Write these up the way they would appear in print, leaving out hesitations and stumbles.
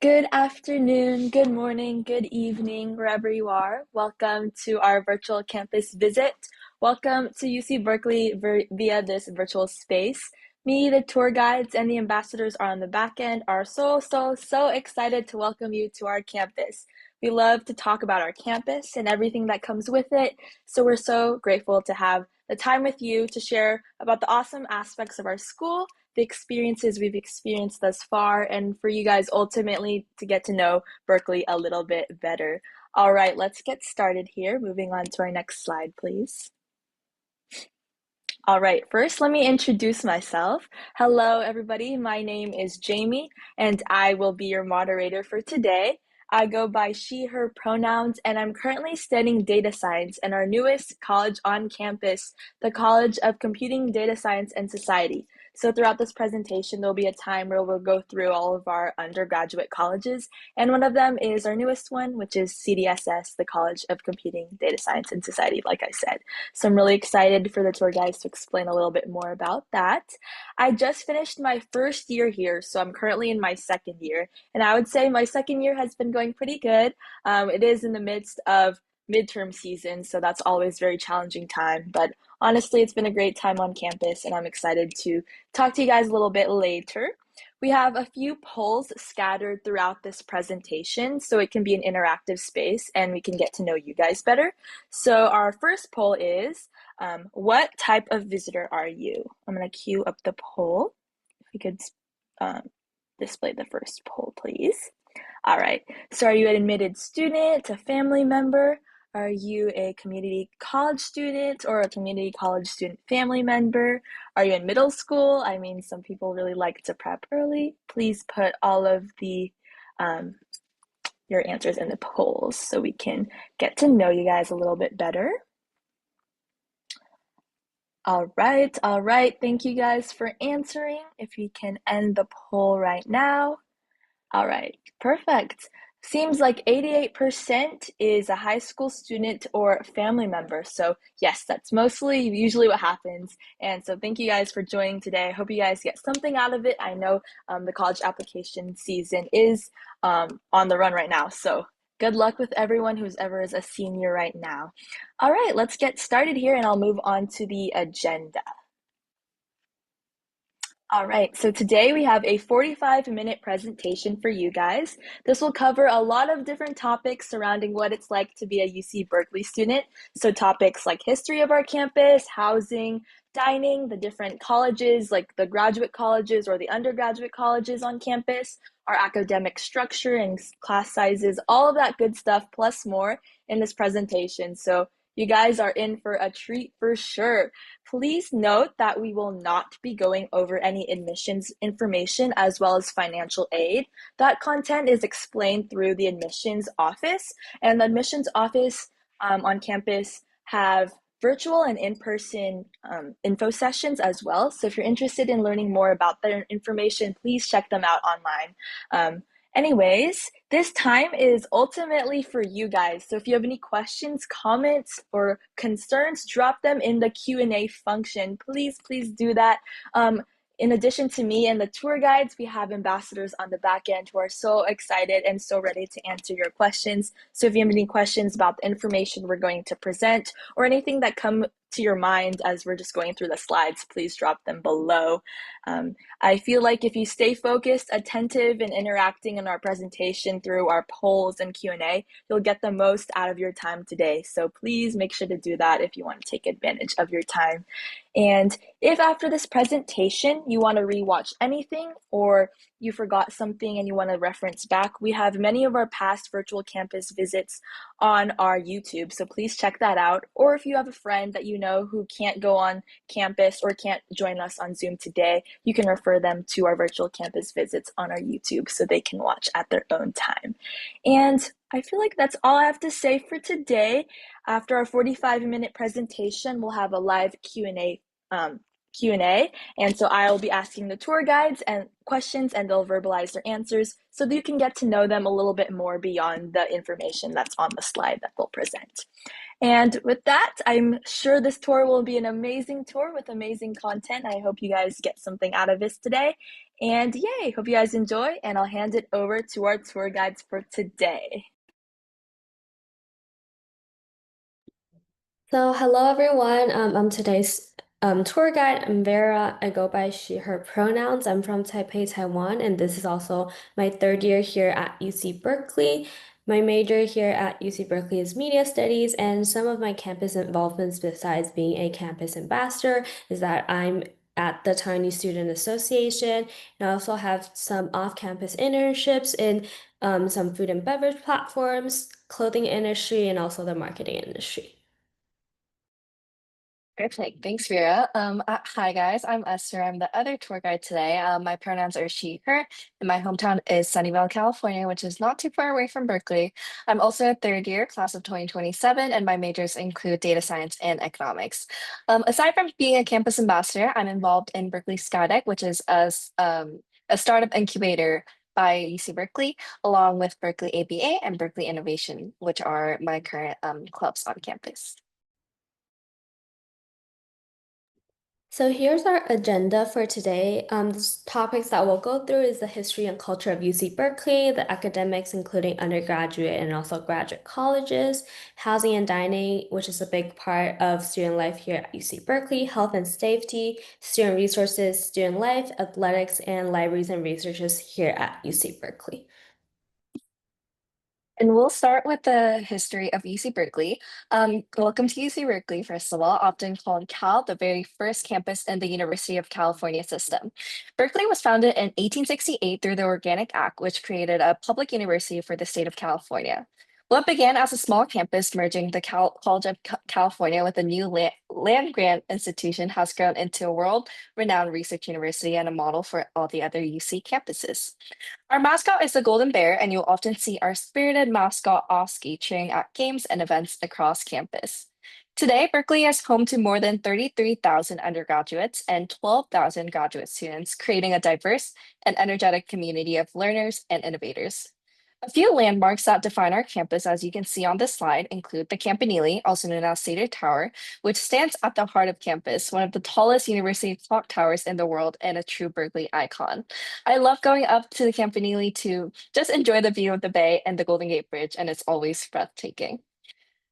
Good afternoon, good morning, good evening, wherever you are. Welcome to our virtual campus visit. Welcome to UC Berkeley via this virtual space. Me, the tour guides, and the ambassadors are on the back end are so excited to welcome you to our campus. We love to talk about our campus and everything that comes with it, so we're so grateful to have the time with you to share about the awesome aspects of our school, the experiences we've experienced thus far, and for you guys ultimately to get to know Berkeley a little bit better. All right, let's get started here. Moving on to our next slide, please. All right, first let me introduce myself. Hello, everybody. My name is Jamie, and I will be your moderator for today. I go by she, her pronouns, and I'm currently studying data science in our newest college on campus, the College of Computing, Data Science, and Society. So throughout this presentation, there'll be a time where we'll go through all of our undergraduate colleges, and one of them is our newest one, which is CDSS, the College of Computing, Data Science, and Society, like I said. So I'm really excited for the tour guides to explain a little bit more about that. I just finished my first year here, so I'm currently in my second year, and I would say my second year has been going pretty good. It is in the midst of midterm season, so that's always a very challenging time, but honestly, it's been a great time on campus, and I'm excited to talk to you guys a little bit later. We have a few polls scattered throughout this presentation, so it can be an interactive space and we can get to know you guys better. So our first poll is, what type of visitor are you? I'm going to queue up the poll. If we could display the first poll, please. All right, so are you an admitted student, a family member? Are you a community college student or a community college student family member? Are you in middle school? I mean, some people really like to prep early. Please put all of the your answers in the polls so we can get to know you guys a little bit better. All right. Thank you guys for answering. If we can end the poll right now. All right, perfect. Seems like 88% is a high school student or family member. So yes, that's usually what happens. And so thank you guys for joining today. I hope you guys get something out of it. I know the college application season is on the run right now. So good luck with everyone who's ever is a senior right now. All right, let's get started here and I'll move on to the agenda. All right, so today we have a 45-minute presentation for you guys. This will cover a lot of different topics surrounding what it's like to be a UC Berkeley student. So topics like history of our campus, housing, dining, the different colleges, like the graduate colleges or the undergraduate colleges on campus, our academic structure and class sizes, all of that good stuff, plus more in this presentation. So you guys are in for a treat for sure. Please note that we will not be going over any admissions information as well as financial aid. That content is explained through the admissions office, and the admissions office on campus have virtual and in-person info sessions as well. So if you're interested in learning more about their information, please check them out online. Anyways, this time is ultimately for you guys. So if you have any questions, comments, or concerns, drop them in the Q&A function. Please do that. In addition to me and the tour guides, we have ambassadors on the back end who are so excited and so ready to answer your questions. So if you have any questions about the information we're going to present or anything that come to your mind as we're just going through the slides, please drop them below. I feel like if you stay focused, attentive, and interacting in our presentation through our polls and Q&A, you'll get the most out of your time today. So please make sure to do that if you want to take advantage of your time. And if after this presentation you want to rewatch anything or you forgot something and you want to reference back, we have many of our past virtual campus visits on our YouTube. So please check that out. Or if you have a friend that you know who can't go on campus or can't join us on Zoom today, you can refer them to our virtual campus visits on our YouTube so they can watch at their own time. And I feel like that's all I have to say for today. After our 45-minute presentation, we'll have a live Q&A, and so I'll be asking the tour guides and questions and they'll verbalize their answers so that you can get to know them a little bit more beyond the information that's on the slide that they'll present. And with that, I'm sure this tour will be an amazing tour with amazing content. I hope you guys get something out of this today. And yay, hope you guys enjoy, and I'll hand it over to our tour guides for today. So, hello everyone. I'm today's tour guide. I'm Vera. I go by she, her pronouns. I'm from Taipei, Taiwan, and this is also my third year here at UC Berkeley. My major here at UC Berkeley is media studies, and some of my campus involvements, besides being a campus ambassador, is that I'm at the Taiwanese Student Association, and I also have some off-campus internships in some food and beverage platforms, clothing industry, and also the marketing industry. Perfect. Thanks, Vera. Hi, guys. I'm Esther. I'm the other tour guide today. My pronouns are she, her, and my hometown is Sunnyvale, California, which is not too far away from Berkeley. I'm also a third year, class of 2027, and my majors include data science and economics. Aside from being a campus ambassador, I'm involved in Berkeley Skydeck, which is a startup incubator by UC Berkeley, along with Berkeley ABA and Berkeley Innovation, which are my current clubs on campus. So here's our agenda for today. The topics that we'll go through is the history and culture of UC Berkeley, the academics, including undergraduate and also graduate colleges, housing and dining, which is a big part of student life here at UC Berkeley, health and safety, student resources, student life, athletics, and libraries and researches here at UC Berkeley. And we'll start with the history of UC Berkeley. Welcome to UC Berkeley, first of all, often called Cal, the very first campus in the University of California system. Berkeley was founded in 1868 through the Organic Act, which created a public university for the state of California. What began as a small campus merging the College of California with a new land grant institution has grown into a world-renowned research university and a model for all the other UC campuses. Our mascot is the Golden Bear, and you'll often see our spirited mascot Oski cheering at games and events across campus. Today, Berkeley is home to more than 33,000 undergraduates and 12,000 graduate students, creating a diverse and energetic community of learners and innovators. A few landmarks that define our campus, as you can see on this slide, include the Campanile, also known as Cedar Tower, which stands at the heart of campus, one of the tallest university clock towers in the world and a true Berkeley icon. I love going up to the Campanile to just enjoy the view of the bay and the Golden Gate Bridge, and it's always breathtaking.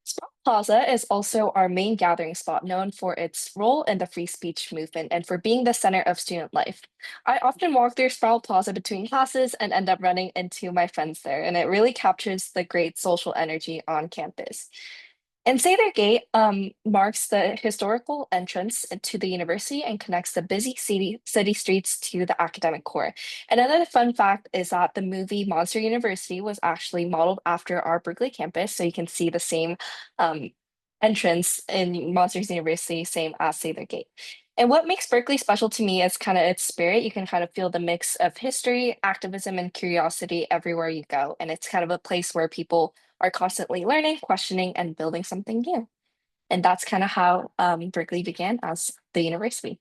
Sproul Plaza is also our main gathering spot, known for its role in the free speech movement and for being the center of student life. I often walk through Sproul Plaza between classes and end up running into my friends there, and it really captures the great social energy on campus. And Sather Gate marks the historical entrance to the university and connects the busy city streets to the academic core. Another fun fact is that the movie Monster University was actually modeled after our Berkeley campus. So you can see the same um, entrance in Monsters University, same as Sather Gate. And what makes Berkeley special to me is kind of its spirit. You can kind of feel the mix of history, activism, and curiosity everywhere you go. And it's kind of a place where people are constantly learning, questioning, and building something new. And that's kind of how Berkeley began as the university.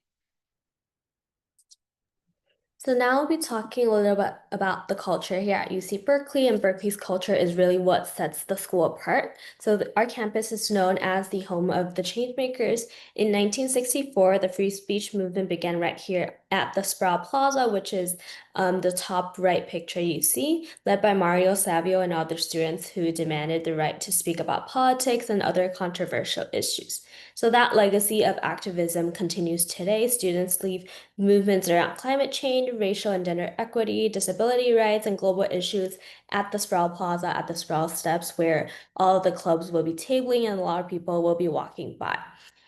So now we'll be talking a little bit about the culture here at UC Berkeley, and Berkeley's culture is really what sets the school apart. So our campus is known as the home of the changemakers. In 1964, the free speech movement began right here at the Sproul Plaza, which is the top right picture you see, led by Mario Savio and other students who demanded the right to speak about politics and other controversial issues. So that legacy of activism continues today. Students lead movements around climate change, racial and gender equity, disability rights, and global issues at the Sproul Plaza, at the Sproul Steps, where all of the clubs will be tabling and a lot of people will be walking by.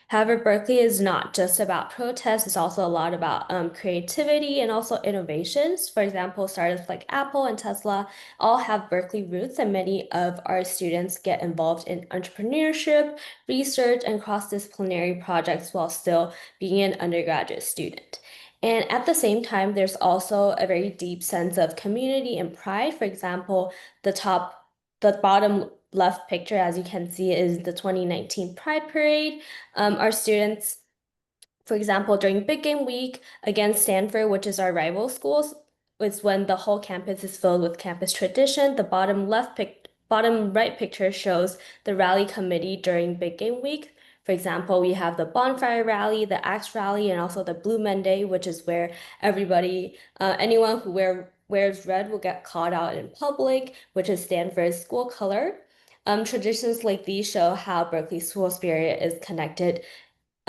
However, Berkeley is not just about protests, it's also a lot about creativity and also innovations. For example, startups like Apple and Tesla all have Berkeley roots, and many of our students get involved in entrepreneurship, research, and cross-disciplinary projects while still being an undergraduate student. And at the same time, there's also a very deep sense of community and pride. For example, the bottom left picture, as you can see, is the 2019 Pride Parade. Our students, for example, during Big Game Week against Stanford, which is our rival schools, is when the whole campus is filled with campus tradition. The bottom right picture shows the rally committee during Big Game Week. For example, we have the Bonfire Rally, the Axe Rally, and also the Blue Monday, which is where anyone who wears red will get called out in public, which is Stanford's school color. Traditions like these show how Berkeley's school spirit is connected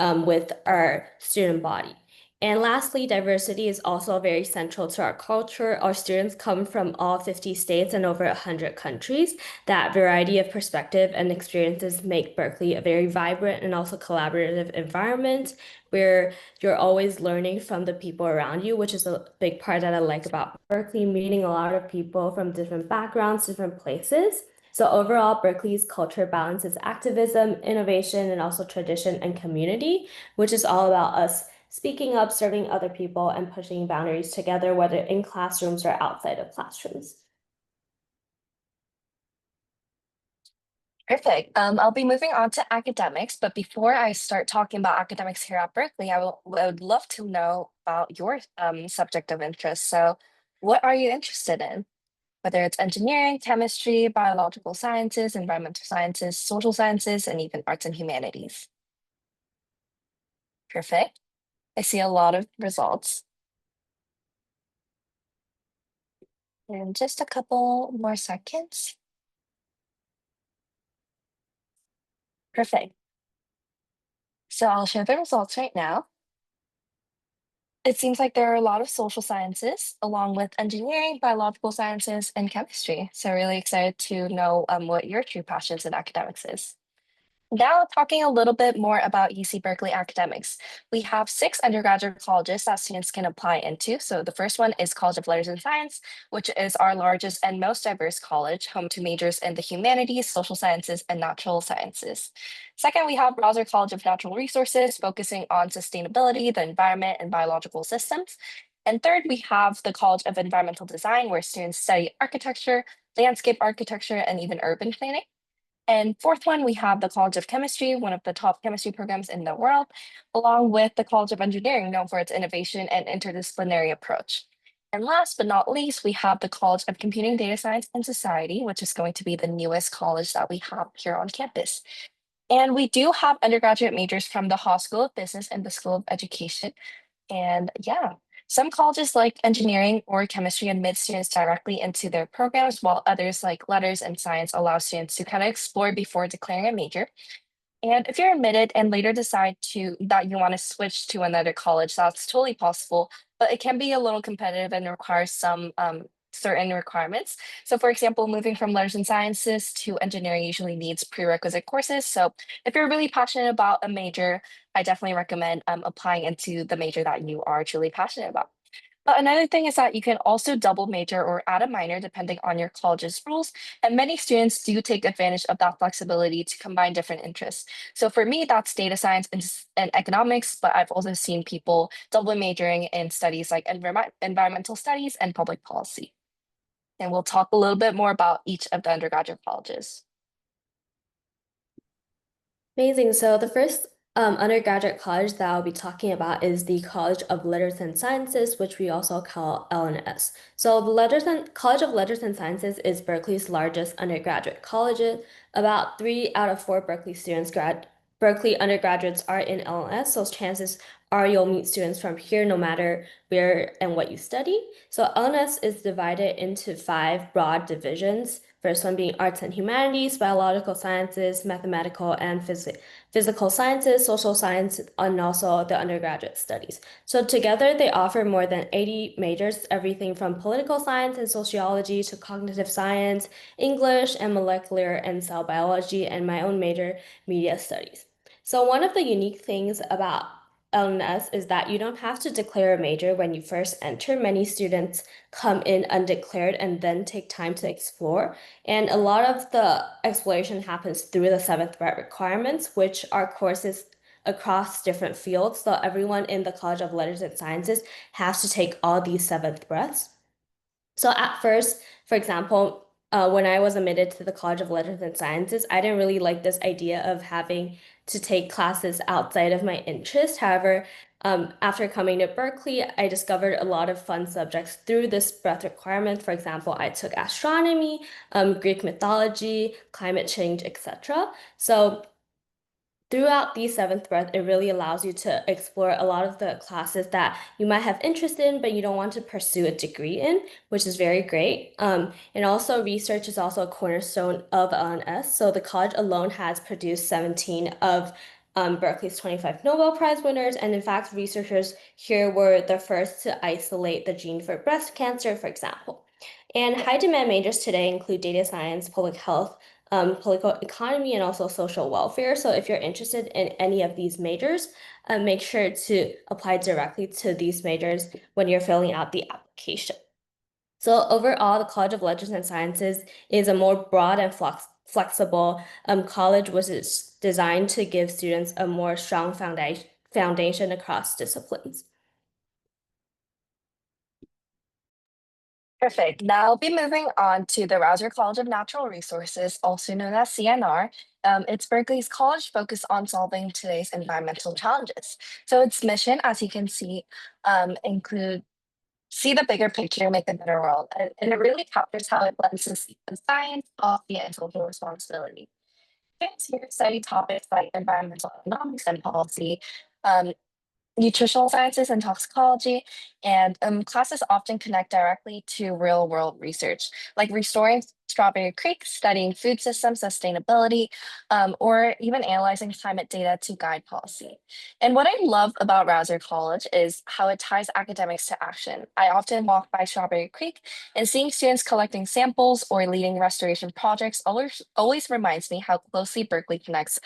with our student body. And lastly, diversity is also very central to our culture. Our students come from all 50 states and over 100 countries. That variety of perspective and experiences make Berkeley a very vibrant and also collaborative environment where you're always learning from the people around you, which is a big part that I like about Berkeley, meeting a lot of people from different backgrounds, different places. So overall, Berkeley's culture balances activism, innovation, and also tradition and community, which is all about us speaking up, serving other people, and pushing boundaries together, whether in classrooms or outside of classrooms. Perfect. I'll be moving on to academics, but before I start talking about academics here at Berkeley, would love to know about your subject of interest. So, what are you interested in? Whether it's engineering, chemistry, biological sciences, environmental sciences, social sciences, and even arts and humanities. Perfect. I see a lot of results. And just a couple more seconds. Perfect. So I'll share the results right now. It seems like there are a lot of social sciences, along with engineering, biological sciences, and chemistry. So really excited to know what your true passions in academics is. Now, talking a little bit more about UC Berkeley academics. We have 6 undergraduate colleges that students can apply into. So the first one is College of Letters and Science, which is our largest and most diverse college, home to majors in the humanities, social sciences, and natural sciences. Second, we have Rosser College of Natural Resources, focusing on sustainability, the environment, and biological systems. And third, we have the College of Environmental Design, where students study architecture, landscape architecture, and even urban planning. And fourth one, we have the College of Chemistry, one of the top chemistry programs in the world, along with the College of Engineering, known for its innovation and interdisciplinary approach. And last but not least, we have the College of Computing, Data Science, and Society, which is going to be the newest college that we have here on campus. And we do have undergraduate majors from the Haas School of Business and the School of Education. And yeah, some colleges like engineering or chemistry admit students directly into their programs, while others like letters and science allow students to kind of explore before declaring a major. And if you're admitted and later decide that you want to switch to another college, that's totally possible, but it can be a little competitive and requires some certain requirements. So for example, moving from letters and sciences to engineering usually needs prerequisite courses. So if you're really passionate about a major, I definitely recommend applying into the major that you are truly passionate about. But another thing is that you can also double major or add a minor depending on your college's rules. And many students do take advantage of that flexibility to combine different interests. So for me, that's data science and economics, but I've also seen people double majoring in studies like environmental studies and public policy. And we'll talk a little bit more about each of the undergraduate colleges. Amazing. So the first undergraduate college that I'll be talking about is the College of Letters and Sciences, which we also call LNS. So the College of Letters and Sciences is Berkeley's largest undergraduate college. About 3 out of 4 Berkeley undergraduates are in LNS, so chances are you'll meet students from here no matter where and what you study. So LNS is divided into 5 broad divisions. First one being arts and humanities, biological sciences, mathematical and physical sciences, social science, and also the undergraduate studies. So together they offer more than 80 majors, everything from political science and sociology to cognitive science, English and molecular and cell biology, and my own major, media studies. So one of the unique things about LNS is that you don't have to declare a major when you first enter. Many students come in undeclared and then take time to explore. And a lot of the exploration happens through the 7th breadth requirements, which are courses across different fields. So everyone in the College of Letters and Sciences has to take all these 7th breaths. So at first, for example, when I was admitted to the College of Letters and Sciences, I didn't really like this idea of having to take classes outside of my interest. However, after coming to Berkeley, I discovered a lot of fun subjects through this breadth requirement. For example, I took astronomy, Greek mythology, climate change, etc. So throughout the seventh breath, it really allows you to explore a lot of the classes that you might have interest in, but you don't want to pursue a degree in, which is very great. And also research is also a cornerstone of LNS. So the college alone has produced 17 of Berkeley's 25 Nobel Prize winners. And in fact, researchers here were the first to isolate the gene for breast cancer, for example. And high demand majors today include data science, public health, political economy, and also social welfare. So if you're interested in any of these majors, make sure to apply directly to these majors when you're filling out the application. So overall, the College of Letters and Sciences is a more broad and flexible college, which is designed to give students a more strong foundation across disciplines. Perfect. Now I'll be moving on to the Rouser College of Natural Resources, also known as CNR. It's Berkeley's college focused on solving today's environmental challenges. So its mission, as you can see, include see the bigger picture, make a better world. And it really captures how it blends science, policy, and social responsibility. Students here study topics like environmental economics and policy, um, nutritional sciences and toxicology, and classes often connect directly to real world research, like restoring Strawberry Creek, studying food system sustainability, or even analyzing climate data to guide policy. And what I love about Rouser College is how it ties academics to action. I often walk by Strawberry Creek, and seeing students collecting samples or leading restoration projects always reminds me how closely Berkeley connects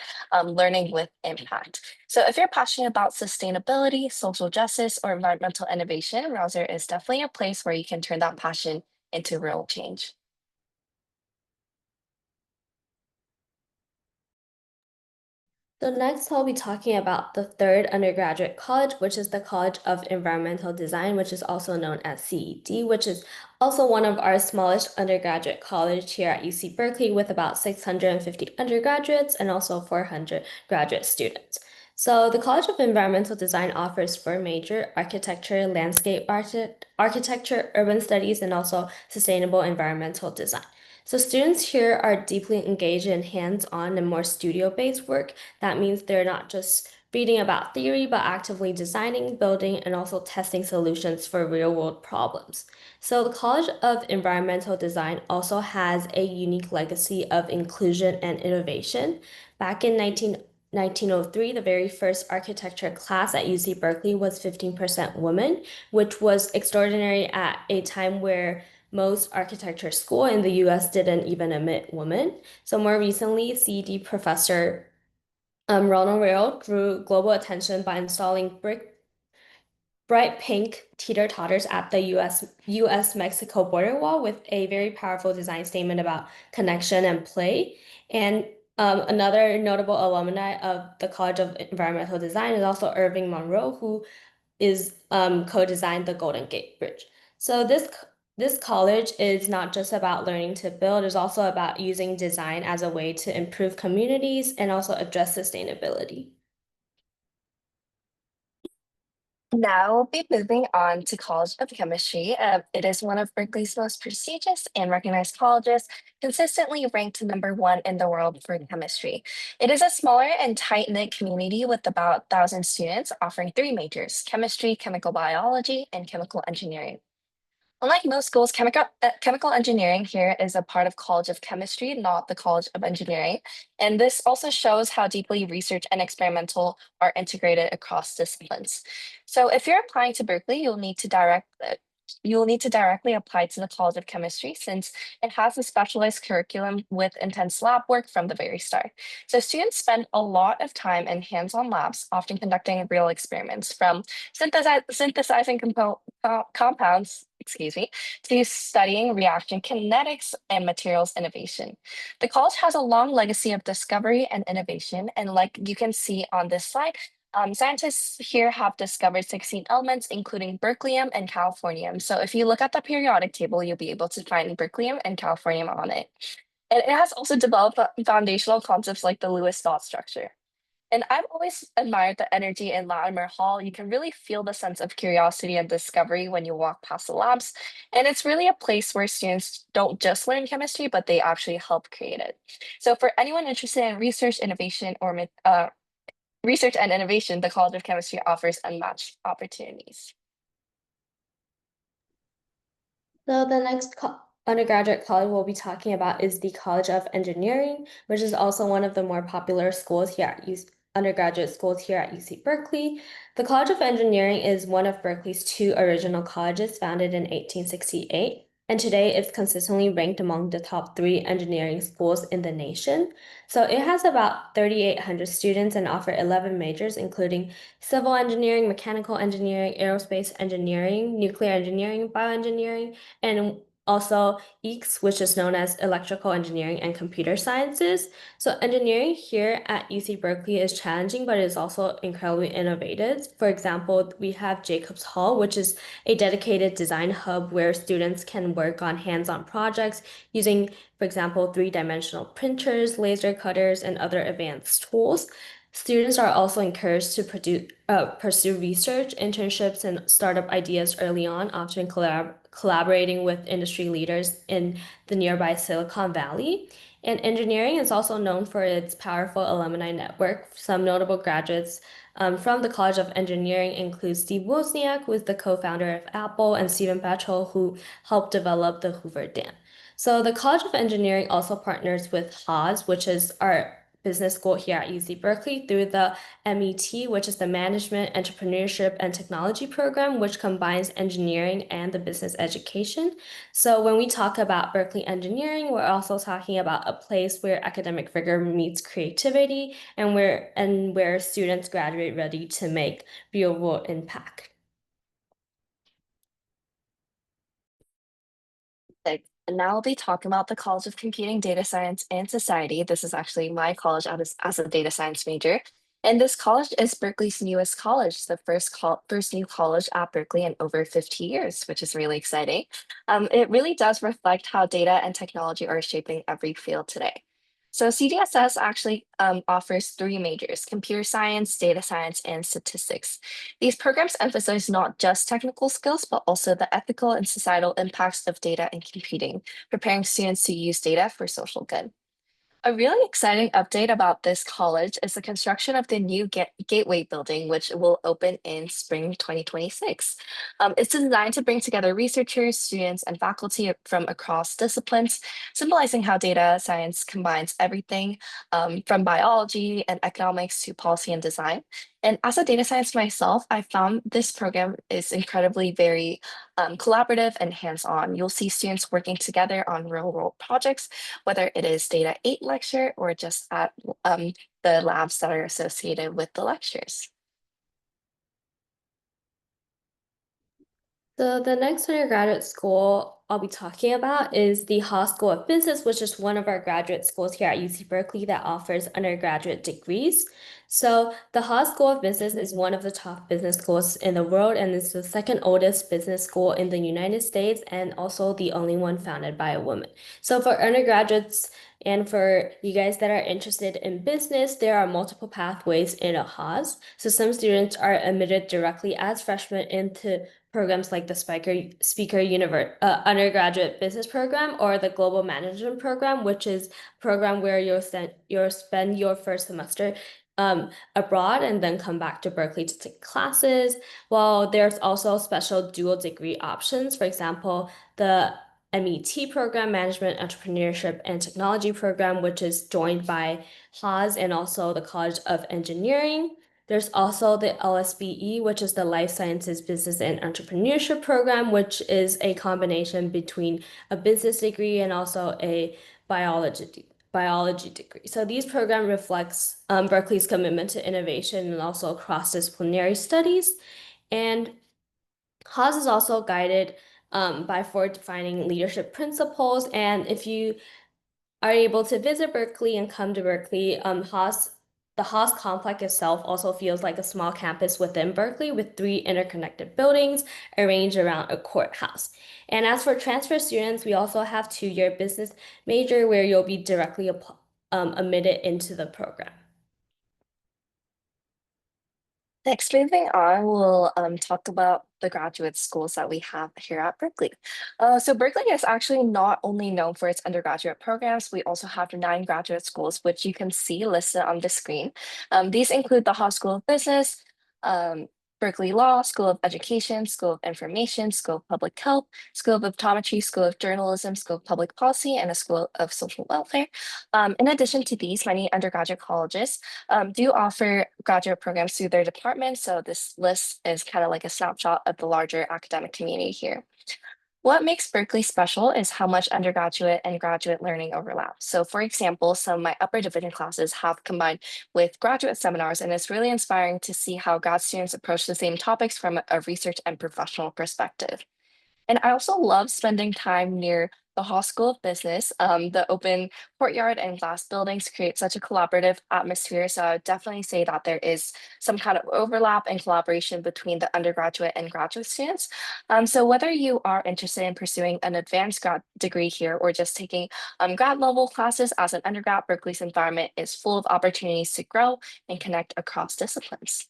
learning with impact. So if you're passionate about sustainability, social justice, or environmental innovation, Rouser is definitely a place where you can turn that passion into real change. So next I'll be talking about the third undergraduate college, which is the College of Environmental Design, which is also known as CED, which is also one of our smallest undergraduate college here at UC Berkeley with about 650 undergraduates and also 400 graduate students. So the College of Environmental Design offers four major: architecture, landscape architecture, urban studies, and also sustainable environmental design. So students here are deeply engaged in hands-on and more studio-based work. That means they're not just reading about theory, but actively designing, building, and also testing solutions for real-world problems. So the College of Environmental Design also has a unique legacy of inclusion and innovation. Back in 1903, the very first architecture class at UC Berkeley was 15% women, which was extraordinary at a time where most architecture school in the US didn't even admit women. So more recently, CED professor Ronald Rail drew global attention by installing bright pink teeter-totters at the US-Mexico border wall with a very powerful design statement about connection and play. And another notable alumni of the College of Environmental Design is also Irving Monroe, who is co-designed the Golden Gate Bridge. So this college is not just about learning to build, it's also about using design as a way to improve communities and also address sustainability. Now we'll be moving on to College of Chemistry. It is one of Berkeley's most prestigious and recognized colleges, consistently ranked #1 in the world for chemistry. It is a smaller and tight-knit community with about 1,000 students, offering three majors: chemistry, chemical biology, and chemical engineering. Unlike most schools, chemical engineering here is a part of College of Chemistry, not the College of Engineering. And this also shows how deeply research and experimental are integrated across disciplines. So if you're applying to Berkeley, you'll need to directly apply to the College of Chemistry since it has a specialized curriculum with intense lab work from the very start. So students spend a lot of time in hands-on labs, often conducting real experiments from synthesizing compounds, excuse me, to studying reaction kinetics and materials innovation. The college has a long legacy of discovery and innovation, and like you can see on this slide, scientists here have discovered 16 elements, including berkelium and californium. So if you look at the periodic table, you'll be able to find berkelium and californium on it. And it has also developed foundational concepts like the Lewis dot structure. And I've always admired the energy in Latimer Hall. You can really feel the sense of curiosity and discovery when you walk past the labs. And it's really a place where students don't just learn chemistry, but they actually help create it. So for anyone interested in research, innovation, or research and innovation, the College of Chemistry offers unmatched opportunities. So the next undergraduate college we'll be talking about is the College of Engineering, which is also one of the more popular schools here at undergraduate schools here at UC Berkeley. The College of Engineering is one of Berkeley's two original colleges founded in 1868, and today it's consistently ranked among the top 3 engineering schools in the nation. So it has about 3,800 students and offer 11 majors, including civil engineering, mechanical engineering, aerospace engineering, nuclear engineering, bioengineering, and also EECS, which is known as Electrical Engineering and Computer Sciences. So engineering here at UC Berkeley is challenging, but it is also incredibly innovative. For example, we have Jacobs Hall, which is a dedicated design hub where students can work on hands-on projects using, for example, 3-dimensional printers, laser cutters, and other advanced tools. Students are also encouraged to pursue research, internships, and startup ideas early on, often collaborating with industry leaders in the nearby Silicon Valley. And engineering is also known for its powerful alumni network. Some notable graduates from the College of Engineering include Steve Wozniak, who is the co-founder of Apple, and Stephen Batchel, who helped develop the Hoover Dam. So the College of Engineering also partners with Haas, which is our business school here at UC Berkeley, through the MET, which is the Management, Entrepreneurship, and Technology program, which combines engineering and the business education. So when we talk about Berkeley Engineering, we're also talking about a place where academic rigor meets creativity and where students graduate ready to make real world impact. And now I'll be talking about the College of Computing, Data Science, and Society. This is actually my college as a data science major. And this college is Berkeley's newest college, the first new college at Berkeley in over 50 years, which is really exciting. It really does reflect how data and technology are shaping every field today. So CDSS actually offers 3 majors: computer science, data science, and statistics. These programs emphasize not just technical skills, but also the ethical and societal impacts of data and computing, preparing students to use data for social good. A really exciting update about this college is the construction of the new Gateway building, which will open in spring 2026. It's designed to bring together researchers, students, and faculty from across disciplines, symbolizing how data science combines everything from biology and economics to policy and design. And as a data science myself, I found this program is incredibly very collaborative and hands-on. You'll see students working together on real-world projects, whether it is Data 8 lecture or just at the labs that are associated with the lectures. So the next undergraduate school I'll be talking about is the Haas School of Business, which is one of our graduate schools here at UC Berkeley that offers undergraduate degrees. So the Haas School of Business is one of the top business schools in the world, and it's the second oldest business school in the United States, and also the only one founded by a woman. So for undergraduates and for you guys that are interested in business, there are multiple pathways in a Haas. So some students are admitted directly as freshmen into programs like the undergraduate business program or the global management program, which is a program where you'll spend your first semester abroad and then come back to Berkeley to take classes. While there's also special dual degree options, for example, the MET program, Management, Entrepreneurship, and Technology program, which is joined by Haas and also the College of Engineering. There's also the LSBE, which is the Life Sciences Business and Entrepreneurship program, which is a combination between a business degree and also a biology degree. So these programs reflects Berkeley's commitment to innovation and also cross-disciplinary studies. And Haas is also guided by forward defining leadership principles. And if you are able to visit Berkeley and come to Berkeley, the Haas complex itself also feels like a small campus within Berkeley with 3 interconnected buildings arranged around a courthouse. And as for transfer students, we also have 2-year business major where you'll be directly admitted into the program. Next, moving on, we'll talk about the graduate schools that we have here at Berkeley. So Berkeley is actually not only known for its undergraduate programs, we also have 9 graduate schools, which you can see listed on the screen. These include the Haas School of Business, um, Berkeley Law, School of Education, School of Information, School of Public Health, School of Optometry, School of Journalism, School of Public Policy, and a School of Social Welfare. In addition to these, many undergraduate colleges do offer graduate programs through their department. So this list is kind of like a snapshot of the larger academic community here. What makes Berkeley special is how much undergraduate and graduate learning overlap. So for example, some of my upper division classes have combined with graduate seminars, and it's really inspiring to see how grad students approach the same topics from a research and professional perspective. And I also love spending time near the Hall School of Business. The open courtyard and glass buildings create such a collaborative atmosphere. So I would definitely say that there is some kind of overlap and collaboration between the undergraduate and graduate students. So whether you are interested in pursuing an advanced grad degree here or just taking grad level classes as an undergrad, Berkeley's environment is full of opportunities to grow and connect across disciplines.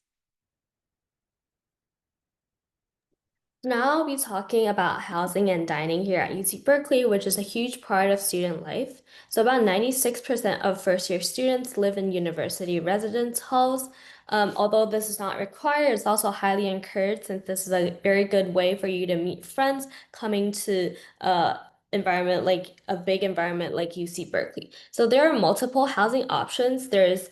Now I'll be talking about housing and dining here at UC Berkeley, which is a huge part of student life. So about 96% of first-year students live in university residence halls. Although this is not required, it's also highly encouraged since this is a very good way for you to meet friends coming to environment like a big environment like UC Berkeley. So there are multiple housing options. There's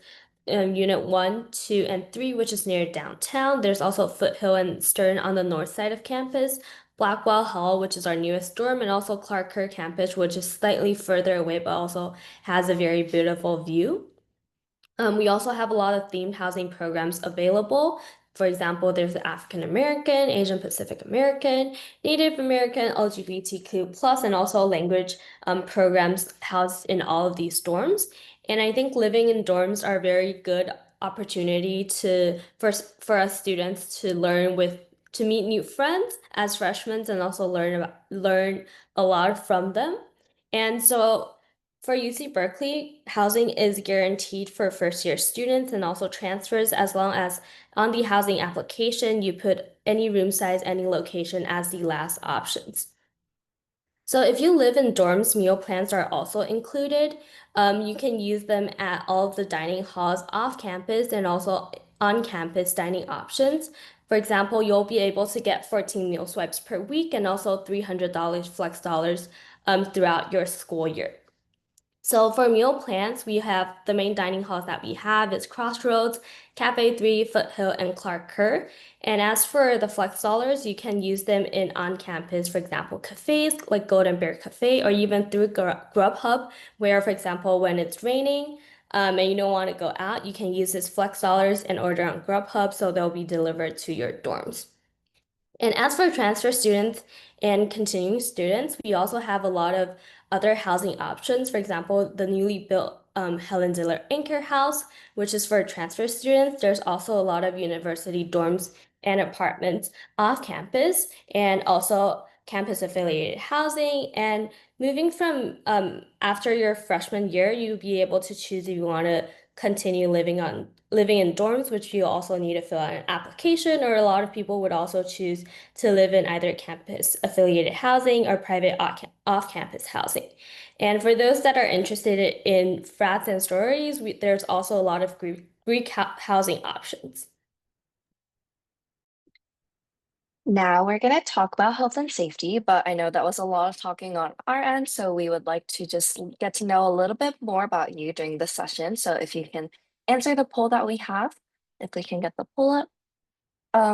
Unit 1, 2, and 3, which is near downtown. There's also Foothill and Stern on the north side of campus, Blackwell Hall, which is our newest dorm, and also Clark Kerr campus, which is slightly further away, but also has a very beautiful view. We also have a lot of themed housing programs available. For example, there's the African American, Asian Pacific American, Native American, LGBTQ plus, and also language programs housed in all of these dorms. And I think living in dorms are a very good opportunity for us students to to meet new friends as freshmen and also learn a lot from them. And so for UC Berkeley, housing is guaranteed for first year students and also transfers as long as on the housing application you put any room size, any location as the last options. So if you live in dorms, meal plans are also included. You can use them at all of the dining halls off campus and also on campus dining options. For example, you'll be able to get 14 meal swipes per week and also $300 flex dollars throughout your school year. So for meal plans, we have the main dining halls that we have is Crossroads, Cafe 3, Foothill, and Clark Kerr. And as for the flex dollars, you can use them in on-campus, for example, cafes like Golden Bear Cafe, or even through Grubhub, where, for example, when it's raining and you don't want to go out, you can use this flex dollars and order on Grubhub, so they'll be delivered to your dorms. And as for transfer students and continuing students, we also have a lot of other housing options. For example, the newly built Helen Diller Anchor House, which is for transfer students. There's also a lot of university dorms and apartments off campus, and also campus affiliated housing. And moving from after your freshman year, you'll be able to choose if you want to continue living in dorms, which you also need to fill out an application, or a lot of people would also choose to live in either campus affiliated housing or private off-campus housing. And for those that are interested in frats and sororities, there's also a lot of Greek housing options. Now we're going to talk about health and safety, but I know that was a lot of talking on our end, so we would like to just get to know a little bit more about you during the session. So if you can answer the poll that we have, if we can get the poll up,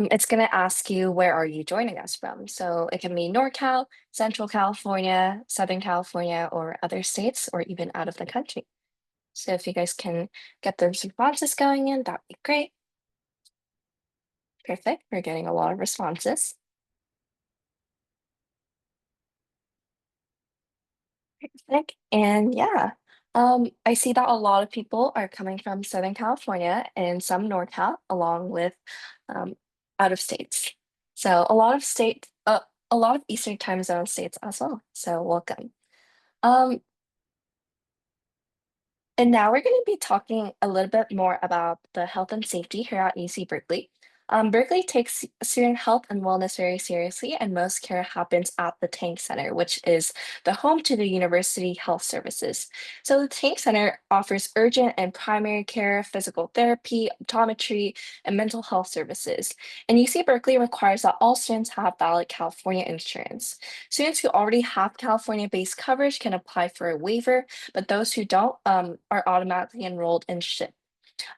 it's going to ask you where are you joining us from. So it can be NorCal, Central California, Southern California, or other states, or even out of the country. So if you guys can get those responses going in, that'd be great. Perfect. We're getting a lot of responses. Perfect. And yeah, I see that a lot of people are coming from Southern California and some NorCal, along with um, out of states. So a lot of Eastern time zone states as well. So welcome. Um, and now we're going to be talking a little bit more about the health and safety here at UC Berkeley. Berkeley takes student health and wellness very seriously, and most care happens at the Tank Center, which is the home to the University Health Services. So the Tank Center offers urgent and primary care, physical therapy, optometry, and mental health services. And UC Berkeley requires that all students have valid California insurance. Students who already have California-based coverage can apply for a waiver, but those who don't are automatically enrolled in SHIP,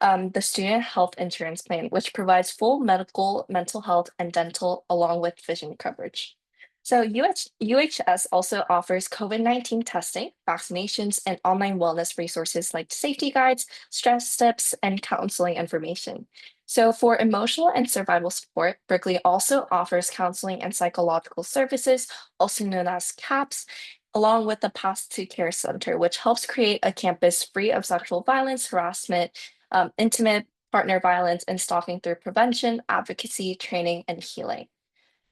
the Student Health Insurance Plan, which provides full medical, mental health, and dental along with vision coverage. So UHS also offers COVID-19 testing, vaccinations, and online wellness resources like safety guides, stress tips, and counseling information. So for emotional and survival support, Berkeley also offers counseling and psychological services, also known as CAPS, along with the Path to Care Center, which helps create a campus free of sexual violence, harassment, intimate partner violence, and stalking through prevention, advocacy, training, and healing.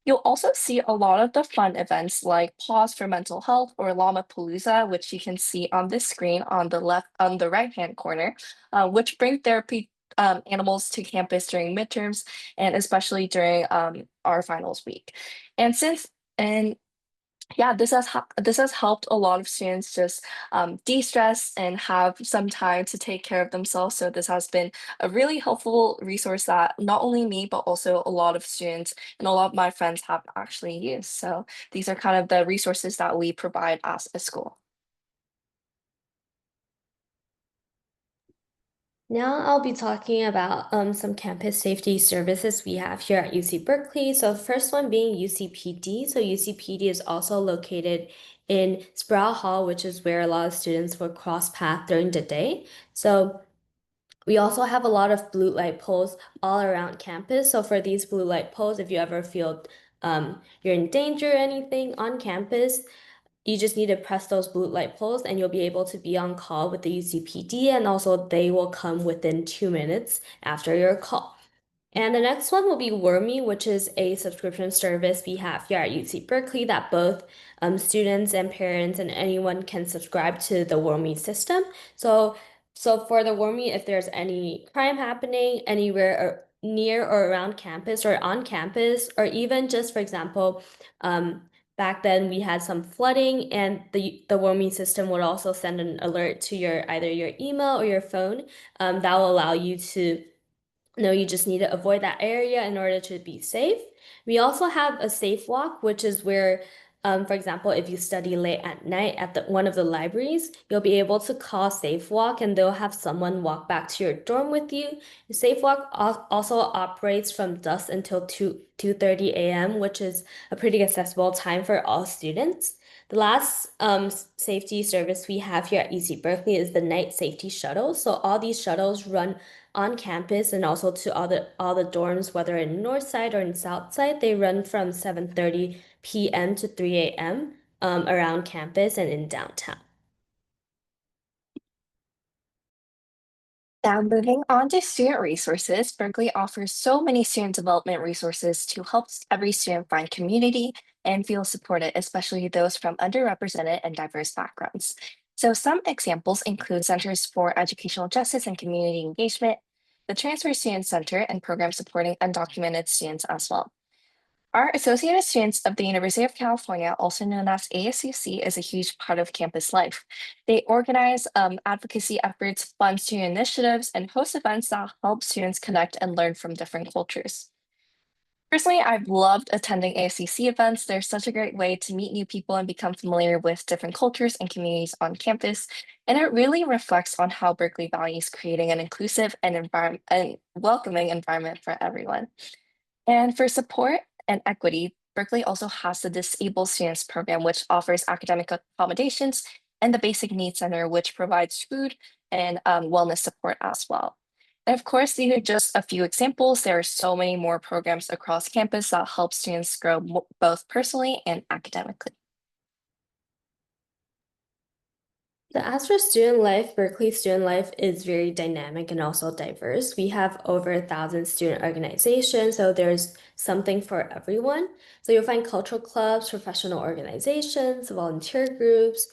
You'll also see a lot of the fun events like Pause for Mental Health or Llama-palooza, which you can see on this screen on the right-hand corner, which bring therapy animals to campus during midterms and especially during our finals week. And since and yeah, this has helped a lot of students just de-stress and have some time to take care of themselves. So this has been a really helpful resource that not only me, but also a lot of students and a lot of my friends have actually used. So these are kind of the resources that we provide as a school. Now I'll be talking about some campus safety services we have here at UC Berkeley. So the first one being UCPD. So UCPD is also located in Sproul Hall, which is where a lot of students will cross path during the day. So we also have a lot of blue light poles all around campus. So for these blue light poles, if you ever feel you're in danger or anything on campus, you just need to press those blue light poles and you'll be able to be on call with the UCPD, and also they will come within 2 minutes after your call. And the next one will be Wormy, which is a subscription service we have here at UC Berkeley that both students and parents and anyone can subscribe to the Wormy system. So for the Wormy, if there's any crime happening anywhere or near or around campus or on campus, or even just, for example, back then we had some flooding, and the Wormy system would also send an alert to either your email or your phone that will allow you to no, you just need to avoid that area in order to be safe. We also have a safe walk, which is where, for example, if you study late at night at one of the libraries, you'll be able to call safe walk and they'll have someone walk back to your dorm with you. The safe walk also operates from dusk until 2:30 a.m., which is a pretty accessible time for all students. The last safety service we have here at UC Berkeley is the night safety shuttle. So all these shuttles run on campus and also to all the dorms, whether in north side or in south side. They run from 7:30 p.m. to 3 a.m. Around campus and in downtown. Now, moving on to student resources, Berkeley offers so many student development resources to help every student find community and feel supported, especially those from underrepresented and diverse backgrounds. So some examples include Centers for Educational Justice and Community Engagement, the Transfer Student Center, and programs supporting undocumented students as well. Our Associated Students of the University of California, also known as ASUC, is a huge part of campus life. They organize advocacy efforts, fund student initiatives, and host events that help students connect and learn from different cultures. Personally, I've loved attending ASUC events. They're such a great way to meet new people and become familiar with different cultures and communities on campus. And it really reflects on how Berkeley values creating an inclusive and welcoming environment for everyone. And for support and equity, Berkeley also has the Disabled Students Program, which offers academic accommodations, and the Basic Needs Center, which provides food and wellness support as well. And of course, these are just a few examples. There are so many more programs across campus that help students grow both personally and academically. So as for student life, Berkeley student life is very dynamic and also diverse. We have over 1,000 student organizations, so there's something for everyone. So you'll find cultural clubs, professional organizations, volunteer groups,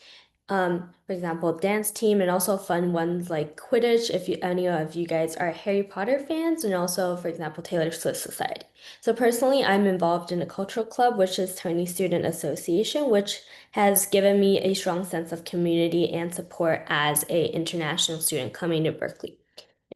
For example, dance team, and also fun ones like Quidditch, if any of you guys are Harry Potter fans, and also, for example, Taylor Swift Society. So personally, I'm involved in a cultural club, which is Tony Student Association, which has given me a strong sense of community and support as a international student coming to Berkeley.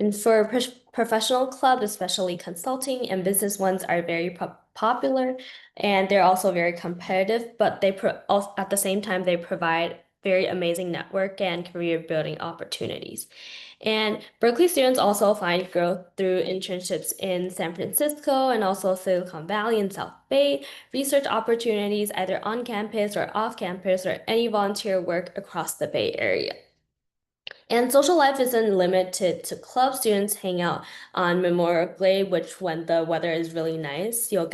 And for professional clubs, especially consulting and business ones, are very popular, and they're also very competitive. But at the same time they provide very amazing network and career building opportunities. And Berkeley students also find growth through internships in San Francisco and also Silicon Valley and South Bay, research opportunities either on campus or off campus, or any volunteer work across the Bay Area. And social life isn't limited to clubs. Students hang out on Memorial Glade, which when the weather is really nice, you'll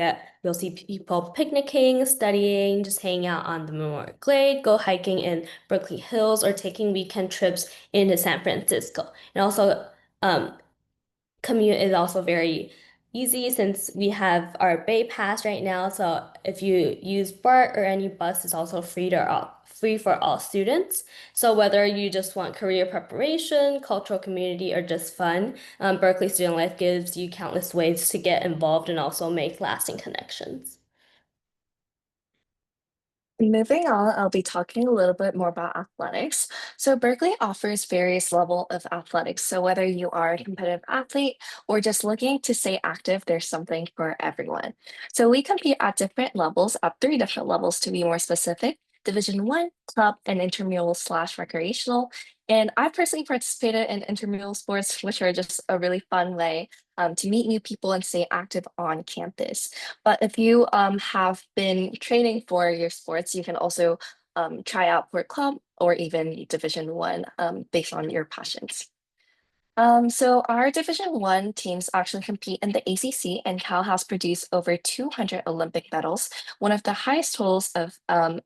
see people picnicking, studying, just hanging out on the Memorial Glade, go hiking in Berkeley Hills, or taking weekend trips into San Francisco. And also, um, commute is also very easy since we have our Bay Pass right now. So if you use BART or any bus, it's also free for all students. So whether you just want career preparation, cultural community, or just fun, Berkeley Student Life gives you countless ways to get involved and also make lasting connections. Moving on, I'll be talking a little bit more about athletics. So Berkeley offers various level of athletics. So whether you are a competitive athlete or just looking to stay active, there's something for everyone. So we compete at different levels, at three different levels to be more specific: Division One, club, and intramural slash recreational. And I personally participated in intramural sports, which are just a really fun way to meet new people and stay active on campus. But if you have been training for your sports, you can also try out for club or even Division One based on your passions. So our Division One teams actually compete in the ACC, and Cal has produced over 200 Olympic medals, one of the highest totals of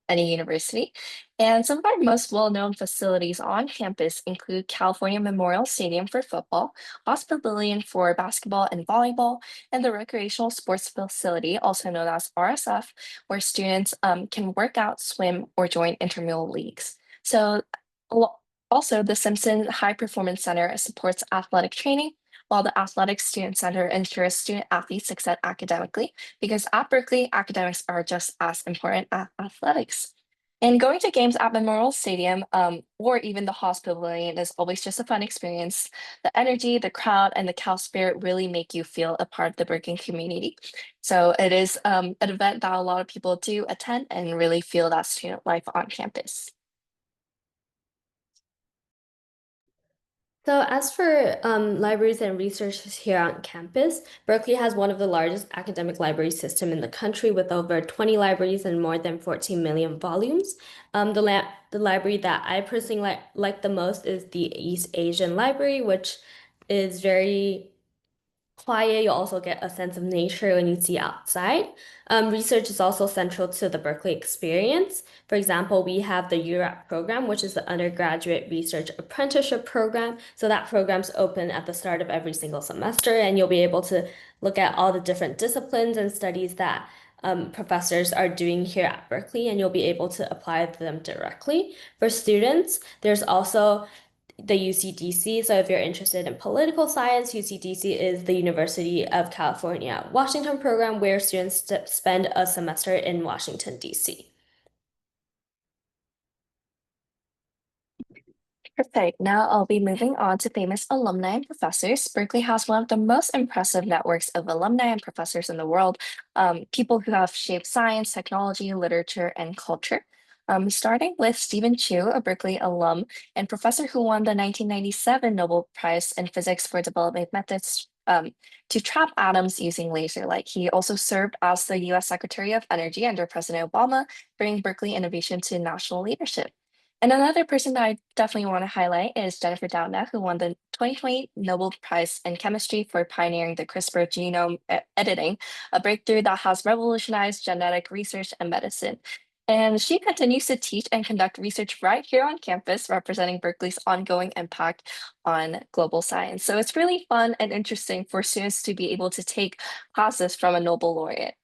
any university. And some of our most well-known facilities on campus include California Memorial Stadium for football, Hospital Pavilion for basketball and volleyball, and the Recreational Sports Facility, also known as RSF, where students can work out, swim, or join intramural leagues. So also, the Simpson High Performance Center supports athletic training, while the Athletic Student Center ensures student athletes succeed academically, because at Berkeley, academics are just as important as athletics. And going to games at Memorial Stadium or even the Hospital Pavilion is always just a fun experience. The energy, the crowd, and the Cal spirit really make you feel a part of the Berkeley community. So it is an event that a lot of people do attend and really feel that student life on campus. So as for libraries and research here on campus, Berkeley has one of the largest academic library system in the country with over 20 libraries and more than 14 million volumes. The library that I personally like the most is the East Asian Library, which is very quiet. You also get a sense of nature when you see outside. Research is also central to the Berkeley experience. For example, we have the URAP program, which is the undergraduate research apprenticeship program. So that program's open at the start of every single semester, and you'll be able to look at all the different disciplines and studies that professors are doing here at Berkeley, and you'll be able to apply them directly. For students, there's also the UCDC. So if you're interested in political science, UCDC is the University of California, Washington program where students spend a semester in Washington, D.C. Perfect. Now I'll be moving on to famous alumni and professors. Berkeley has one of the most impressive networks of alumni and professors in the world, people who have shaped science, technology, literature, and culture. Starting with Stephen Chu, a Berkeley alum and professor who won the 1997 Nobel Prize in Physics for developing methods to trap atoms using laser light. He also served as the US Secretary of Energy under President Obama, bringing Berkeley innovation to national leadership. And another person that I definitely want to highlight is Jennifer Doudna, who won the 2020 Nobel Prize in Chemistry for pioneering the CRISPR genome editing, a breakthrough that has revolutionized genetic research and medicine. And she continues to teach and conduct research right here on campus, representing Berkeley's ongoing impact on global science. So it's really fun and interesting for students to be able to take classes from a Nobel laureate.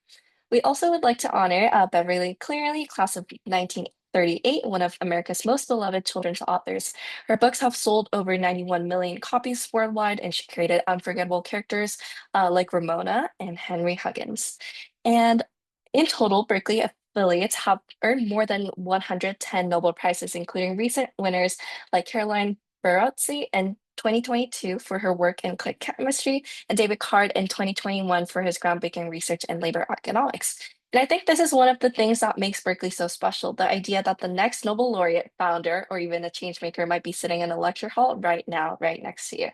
We also would like to honor Beverly Clearly, class of 1938, one of America's most beloved children's authors. Her books have sold over 91 million copies worldwide, and she created unforgettable characters like Ramona and Henry Huggins. And in total, Berkeley affiliates have earned more than 110 Nobel Prizes, including recent winners like Caroline Barotzi in 2022 for her work in click chemistry, and David Card in 2021 for his groundbreaking research in labor economics. And I think this is one of the things that makes Berkeley so special, the idea that the next Nobel laureate, founder, or even a change maker might be sitting in a lecture hall right now, right next to you.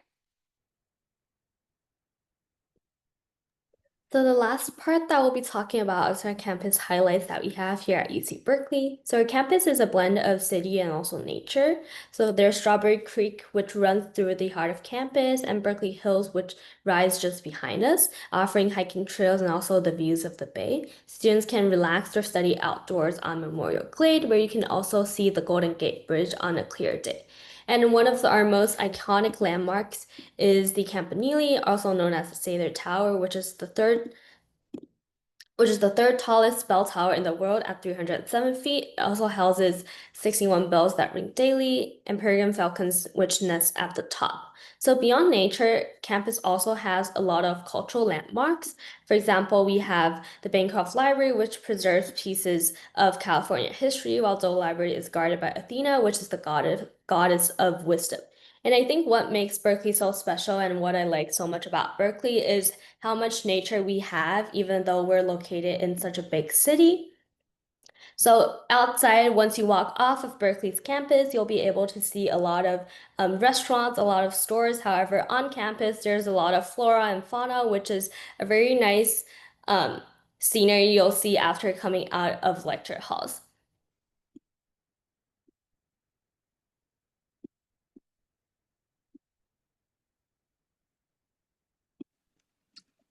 So the last part that we'll be talking about is our campus highlights that we have here at UC Berkeley. So our campus is a blend of city and also nature. So there's Strawberry Creek, which runs through the heart of campus, and Berkeley Hills, which rise just behind us, offering hiking trails and also the views of the bay. Students can relax or study outdoors on Memorial Glade, where you can also see the Golden Gate Bridge on a clear day. And one of our most iconic landmarks is the Campanile, also known as the Sailor Tower, which is the third tallest bell tower in the world at 307 feet. It also houses 61 bells that ring daily and peregrine falcons which nest at the top. So beyond nature, campus also has a lot of cultural landmarks. For example, we have the Bancroft Library, which preserves pieces of California history, while Dole Library is guarded by Athena, which is the goddess of wisdom. And I think what makes Berkeley so special and what I like so much about Berkeley is how much nature we have, even though we're located in such a big city. So outside, once you walk off of Berkeley's campus, you'll be able to see a lot of restaurants, a lot of stores. However, on campus, there's a lot of flora and fauna, which is a very nice um, scenery you'll see after coming out of lecture halls.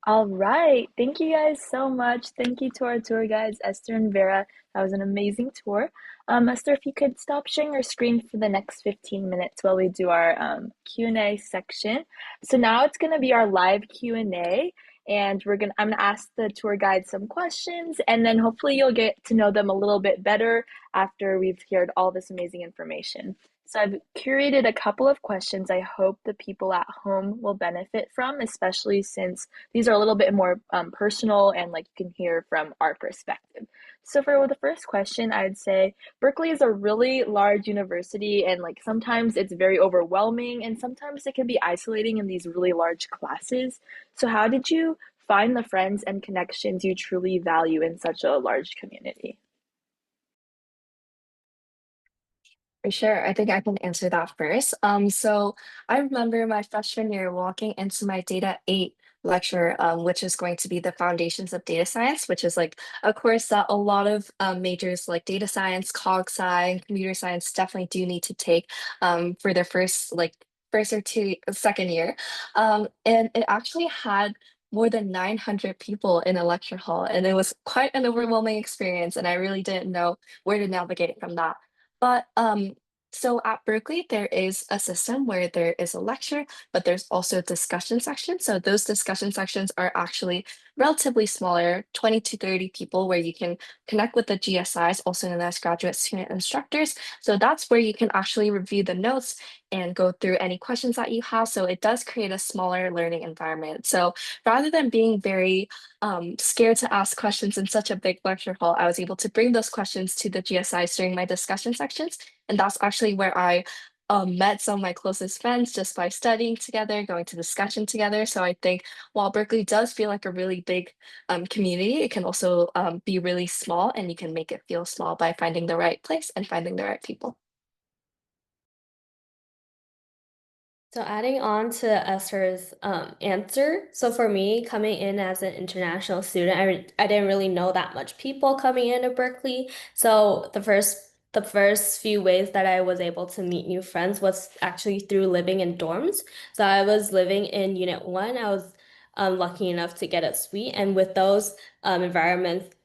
All right. Thank you guys so much. Thank you to our tour guides, Esther and Vera. That was an amazing tour. Esther, if you could stop sharing your screen for the next 15 minutes while we do our Q&A section. So now it's going to be our live Q&A, and I'm going to ask the tour guide some questions, and then hopefully you'll get to know them a little bit better after we've heard all this amazing information. So I've curated a couple of questions I hope the people at home will benefit from, especially since these are a little bit more personal and like you can hear from our perspective. So for the first question, I'd say Berkeley is a really large university and like sometimes it's very overwhelming and sometimes it can be isolating in these really large classes. So how did you find the friends and connections you truly value in such a large community? For sure. I think I can answer that first. So I remember my freshman year walking into my Data 8 lecture, which is going to be the foundations of data science, which is like a course that a lot of majors like data science, cog sci, and computer science definitely do need to take for their first or two second year. And it actually had more than 900 people in a lecture hall, and it was quite an overwhelming experience, and I really didn't know where to navigate from that. But so at Berkeley, there is a system where there is a lecture, but there's also a discussion section. So those discussion sections are actually relatively smaller, 20 to 30 people, where you can connect with the GSIs, also known as graduate student instructors. So that's where you can actually review the notes and go through any questions that you have. So it does create a smaller learning environment. So rather than being very scared to ask questions in such a big lecture hall, I was able to bring those questions to the GSIs during my discussion sections. And that's actually where I met some of my closest friends just by studying together, going to discussion together. So I think while Berkeley does feel like a really big community, it can also be really small, and you can make it feel small by finding the right place and finding the right people. So adding on to Esther's answer, so for me, coming in as an international student, I didn't really know that much people coming into Berkeley. So the first few ways that I was able to meet new friends was actually through living in dorms. So I was living in Unit 1. I was lucky enough to get a suite, and with those environments,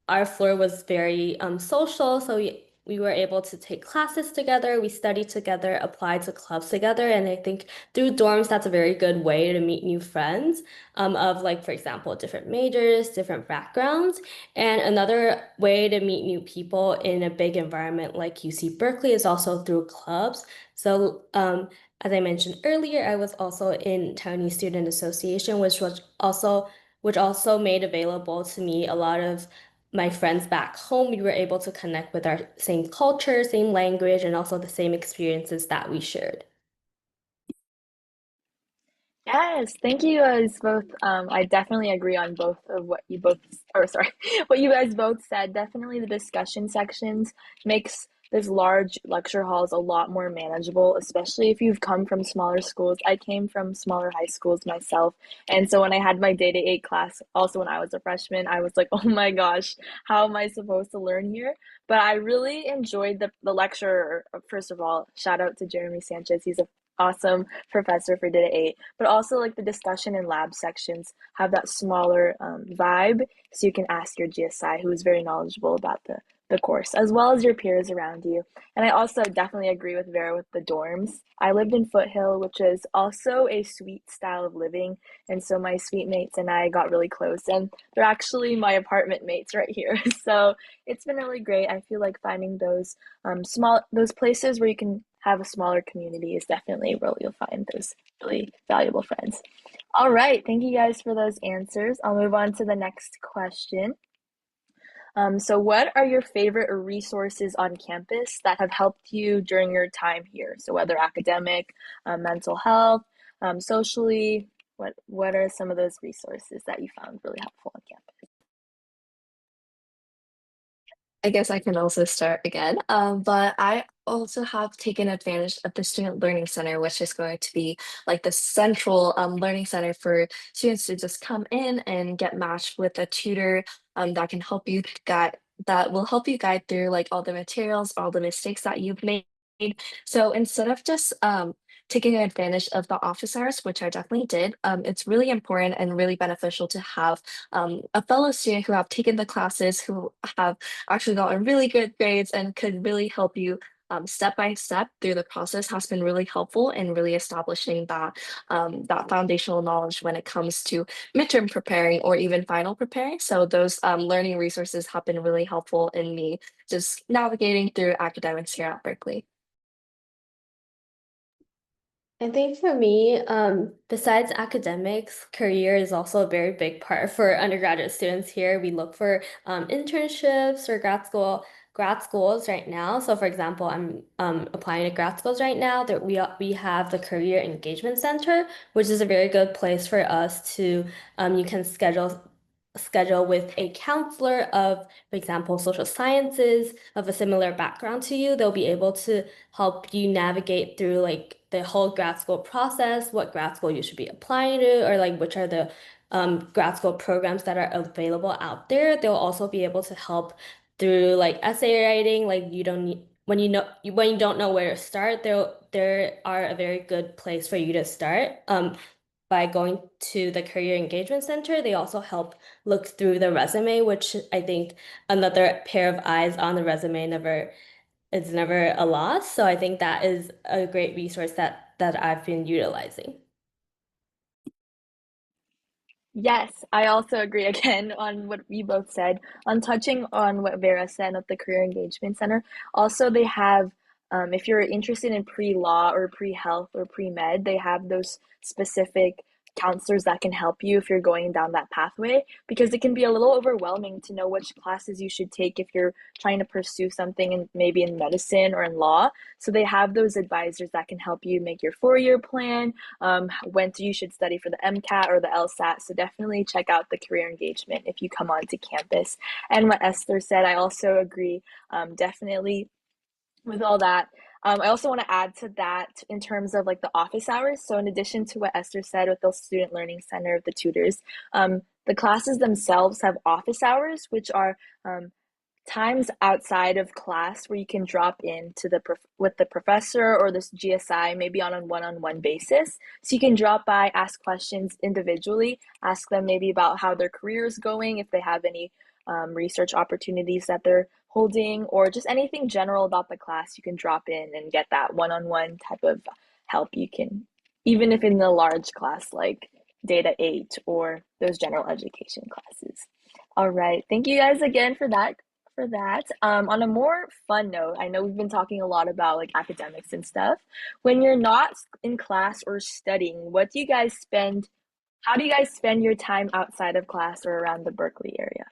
our floor was very social. So we were able to take classes together, we studied together, apply to clubs together, and I think through dorms, that's a very good way to meet new friends of like, for example, different majors, different backgrounds. And another way to meet new people in a big environment like UC Berkeley is also through clubs. So, as I mentioned earlier, I was also in Taiwanese Student Association, which also made available to me a lot of my friends back home. We were able to connect with our same culture, same language, and also the same experiences that we shared. Yes, thank you guys both. I definitely agree on both of what you both, or sorry, what you guys both said. Definitely the discussion sections makes this large lecture halls a lot more manageable, especially if you've come from smaller schools. I came from smaller high schools myself, and so when I had my Data 8 class, also when I was a freshman, I was like, oh my gosh, how am I supposed to learn here? But I really enjoyed the lecture. First of all, shout out to Jeremy Sanchez. He's a awesome professor for Data 8, but also like the discussion and lab sections have that smaller vibe, so you can ask your GSI who is very knowledgeable about the course, as well as your peers around you. And I also definitely agree with Vera with the dorms. I lived in Foothill, which is also a suite style of living, and so my suite mates and I got really close, and they're actually my apartment mates right here. So it's been really great. I feel like finding those places where you can have a smaller community is definitely where you'll find those really valuable friends. All right, thank you guys for those answers. I'll move on to the next question. So what are your favorite resources on campus that have helped you during your time here? So whether academic, mental health, socially, what are some of those resources that you found really helpful on campus? I guess I can also start again. But I also have taken advantage of the Student Learning Center, which is going to be like the central learning center for students to just come in and get matched with a tutor that can help you guide that will help you guide through like all the materials, all the mistakes that you've made. So instead of just taking advantage of the office hours, which I definitely did, it's really important and really beneficial to have a fellow student who have taken the classes, who have actually gotten really good grades and could really help you step by step through the process has been really helpful in really establishing that foundational knowledge when it comes to midterm preparing or even final preparing. So those learning resources have been really helpful in me just navigating through academics here at Berkeley. I think for me, besides academics, career is also a very big part for undergraduate students here. We look for internships or grad schools right now. So, for example, I'm applying to grad schools right now. That we have the Career Engagement Center, which is a very good place for us to you can schedule with a counselor of, for example, social sciences of a similar background to you. They'll be able to help you navigate through like the whole grad school process, what grad school you should be applying to, or like which are the grad school programs that are available out there. They'll also be able to help through like essay writing. Like you don't need when you don't know where to start, there are a very good place for you to start. By going to the Career Engagement Center, they also help look through the resume, which I think another pair of eyes on the resume never a loss. So I think that is a great resource that I've been utilizing. Yes, I also agree again on what you both said. On touching on what Vera said at the Career Engagement Center, also they have, if you're interested in pre-law or pre-health or pre-med, they have those specific counselors that can help you if you're going down that pathway, because it can be a little overwhelming to know which classes you should take if you're trying to pursue something in maybe in medicine or in law. So they have those advisors that can help you make your 4-year plan, when you should study for the MCAT or the LSAT. So definitely check out the career engagement if you come onto campus. And what Esther said, I also agree, definitely with all that. I also want to add to that in terms of like the office hours. So in addition to what Esther said with the Student Learning Center, the tutors, the classes themselves have office hours, which are times outside of class where you can drop in to with the professor or this GSI, maybe on a one-on-one basis. So you can drop by, ask questions individually, ask them maybe about how their career is going, if they have any research opportunities that they're holding, or just anything general about the class, you can drop in and get that one-on-one type of help. You can, even if in the large class like Data 8 or those general education classes. All right. Thank you guys again for that. On a more fun note, I know we've been talking a lot about like academics and stuff. When you're not in class or studying, how do you guys spend your time outside of class or around the Berkeley area?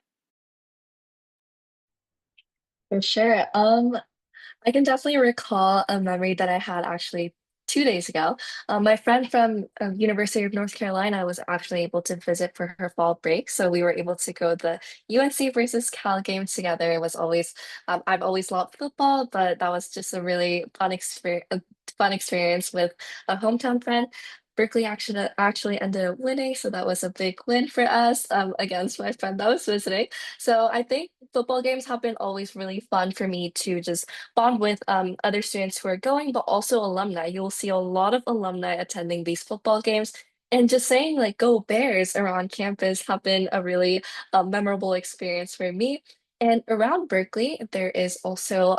For sure. I can definitely recall a memory that I had actually 2 days ago. My friend from University of North Carolina was actually able to visit for her fall break, so we were able to go the UNC versus Cal game together. It was always I've always loved football, but that was just a really fun experience with a hometown friend. Berkeley actually ended up winning, so that was a big win for us against my friend that was visiting. So I think football games have been always really fun for me to just bond with other students who are going, but also alumni. You'll see a lot of alumni attending these football games. And just saying like "Go Bears" around campus have been a really memorable experience for me. And around Berkeley, there is also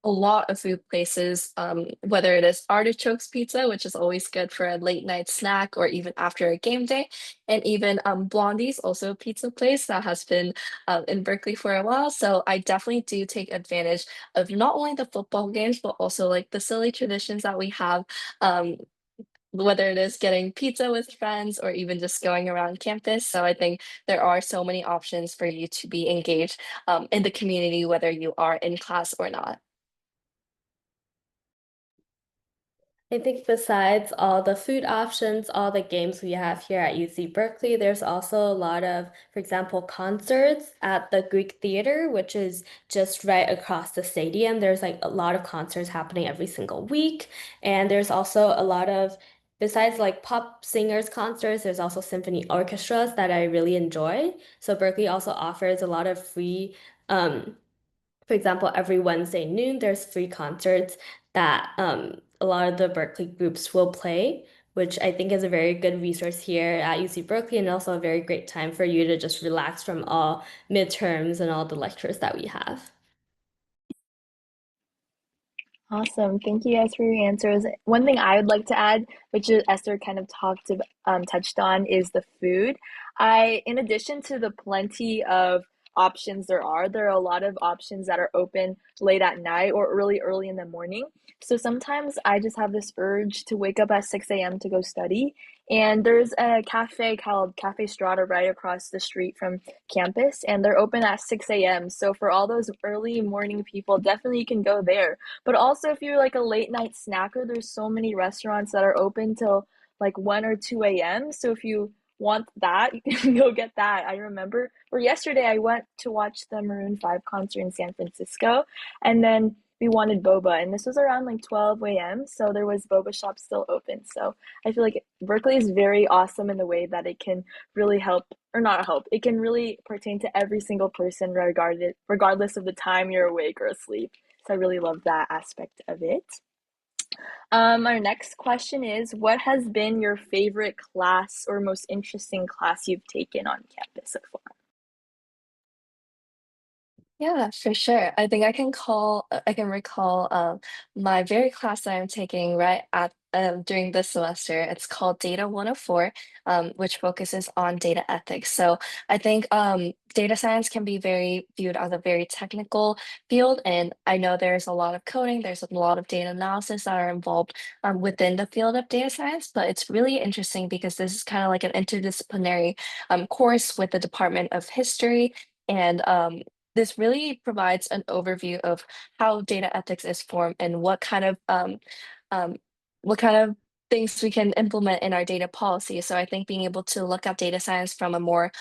a lot of food places, whether it is Artichokes Pizza, which is always good for a late night snack or even after a game day, and even Blondie's, also a pizza place that has been in Berkeley for a while. So I definitely do take advantage of not only the football games, but also like the silly traditions that we have. Um, Whether it is getting pizza with friends or even just going around campus. So I think there are so many options for you to be engaged in the community, whether you are in class or not. I think besides all the food options, all the games we have here at UC Berkeley, there's also a lot of, for example, concerts at the Greek Theater, which is just right across the stadium. There's like a lot of concerts happening every single week. And there's also a lot of, besides like pop singers concerts, there's also symphony orchestras that I really enjoy. So Berkeley also offers a lot of free for example, every Wednesday noon, there's free concerts that a lot of the Berkeley groups will play, which I think is a very good resource here at UC Berkeley and also a very great time for you to just relax from all midterms and all the lectures that we have. Awesome. Thank you guys for your answers. One thing I would like to add, which Esther kind of touched on, is the food. In addition to the plenty of options there are a lot of options that are open late at night or really early in the morning. So sometimes I just have this urge to wake up at 6 a.m. to go study. And there's a cafe called Cafe Strata right across the street from campus, and they're open at 6 a.m. So for all those early morning people, definitely you can go there. But also, if you're like a late night snacker, there's so many restaurants that are open till like 1 or 2 a.m. So if you want that, you can go get that. I remember, or yesterday, I went to watch the Maroon 5 concert in San Francisco, and then we wanted boba, and this was around like 12 a.m. So there was boba shops still open. So I feel like Berkeley is very awesome in the way that it can really help, or not help, it can really pertain to every single person, regardless of the time you're awake or asleep. So I really love that aspect of it. Our next question is, what has been your favorite class or most interesting class you've taken on campus so far? Yeah, for sure. I think I can recall my very class that I'm taking right at during this semester. It's called Data 104, which focuses on data ethics. So I think data science can be very viewed as a very technical field, and I know there's a lot of coding, there's a lot of data analysis that are involved within the field of data science, but it's really interesting because this is kind of like an interdisciplinary course with the Department of History. And this really provides an overview of how data ethics is formed and um, what kind of things we can implement in our data policy. So I think being able to look at data science from a more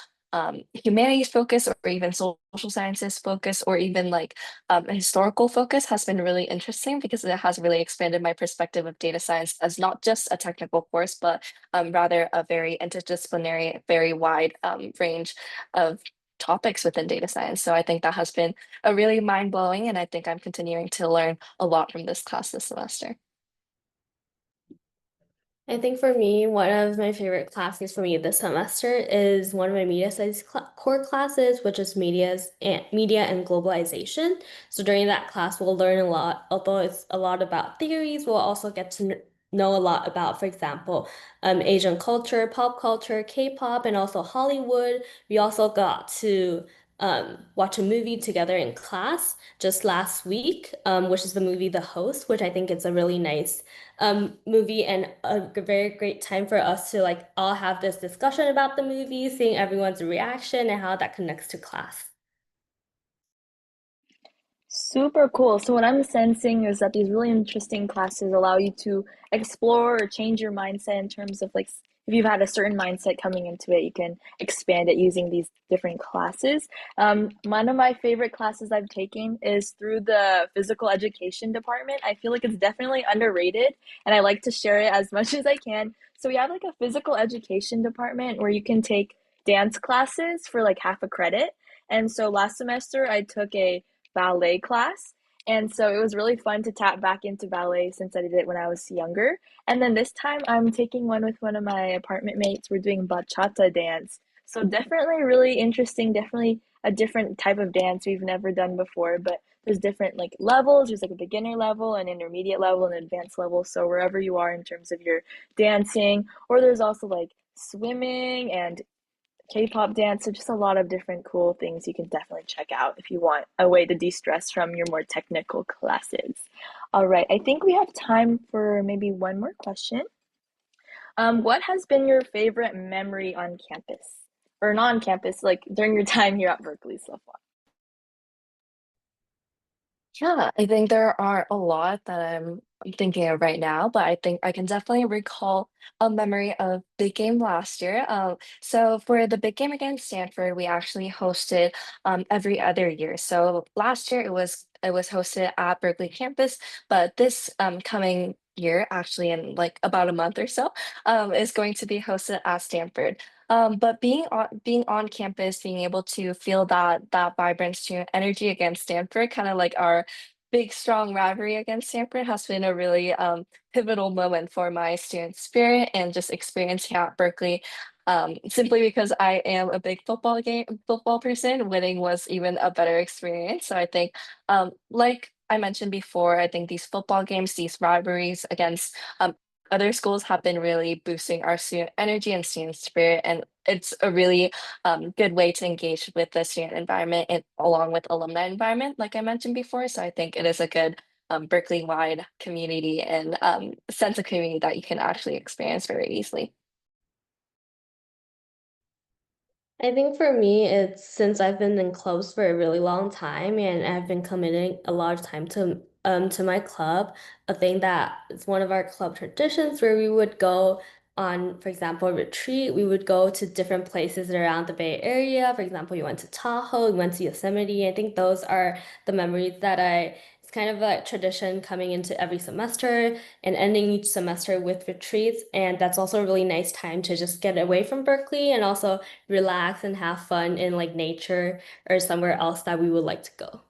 humanities focus or even social sciences focus or even like a historical focus has been really interesting because it has really expanded my perspective of data science as not just a technical course, but rather a very interdisciplinary, very wide range of topics within data science. So I think that has been a really mind blowing, and I think I'm continuing to learn a lot from this class this semester. I think for me, one of my favorite classes for me this semester is one of my media studies core classes, which is media and globalization. So during that class, we'll learn a lot. Although it's a lot about theories, we'll also get to know a lot about, for example, Asian culture, pop culture, K-pop, and also Hollywood. We also got to watch a movie together in class just last week, which is the movie The Host, which I think is a really nice movie and a very great time for us to like all have this discussion about the movie, seeing everyone's reaction and how that connects to class. Super cool. So what I'm sensing is that these really interesting classes allow you to explore or change your mindset in terms of like if you've had a certain mindset coming into it, you can expand it using these different classes. One of my favorite classes I've taken is through the physical education department. I feel like it's definitely underrated, and I like to share it as much as I can. So we have like a physical education department where you can take dance classes for like half a credit. And so last semester I took a ballet class. And so it was really fun to tap back into ballet since I did it when I was younger. And then this time I'm taking one with one of my apartment mates. We're doing bachata dance. So definitely really interesting, definitely a different type of dance we've never done before, but there's different like levels. There's like a beginner level, an intermediate level, and an advanced level. So wherever you are in terms of your dancing, or there's also like swimming and K-pop dance, so just a lot of different cool things you can definitely check out if you want a way to de-stress from your more technical classes. All right, I think we have time for maybe one more question. What has been your favorite memory on campus or non-campus, like during your time here at Berkeley so far? Yeah, I think there are a lot that I'm thinking of right now, but I think I can definitely recall a memory of big game last year. So for the big game against Stanford, we actually hosted every other year. So last year it was hosted at Berkeley campus, but this coming year, actually in like about a month or so, is going to be hosted at Stanford. But being on campus, being able to feel that vibrant student energy against Stanford, kind of like our big strong rivalry against Stanford, has been a really pivotal moment for my student spirit and just experience here at Berkeley. Simply because I am a big football person, winning was even a better experience. So I think, like I mentioned before, I think these football games, these rivalries against other schools have been really boosting our student energy and student spirit, and it's a really good way to engage with the student environment and along with alumni environment, like I mentioned before. So I think it is a good Berkeley-wide community and sense of community that you can actually experience very easily. I think for me, it's since I've been in clubs for a really long time and I've been committing a lot of time to my club, a thing that is one of our club traditions where we would go on, for example, a retreat. We would go to different places around the Bay Area. For example, we went to Tahoe, we went to Yosemite. I think those are the memories that it's kind of a tradition coming into every semester and ending each semester with retreats. And that's also a really nice time to just get away from Berkeley and also relax and have fun in like nature or somewhere else that we would like to go.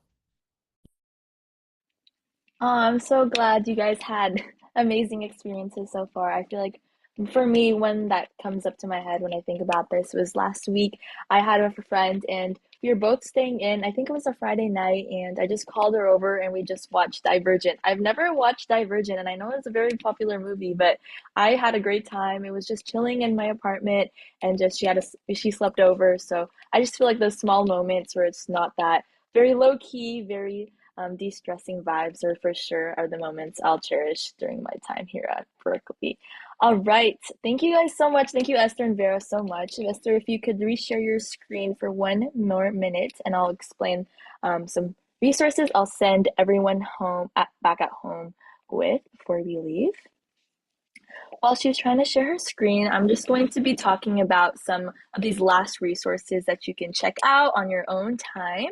Oh, I'm so glad you guys had amazing experiences so far. I feel like for me, one that comes up to my head when I think about this was last week. I had a friend and we were both staying in. I think it was a Friday night, and I just called her over and we just watched Divergent. I've never watched Divergent, and I know it's a very popular movie, but I had a great time. It was just chilling in my apartment, and just she slept over. So I just feel like those small moments where it's not that very low key, very de-stressing vibes are for sure are the moments I'll cherish during my time here at Berkeley. All right. Thank you guys so much. Thank you, Esther and Vera, so much. Esther, if you could reshare your screen for 1 more minute and I'll explain some resources I'll send everyone back at home with before we leave. While she's trying to share her screen, I'm just going to be talking about some of these last resources that you can check out on your own time.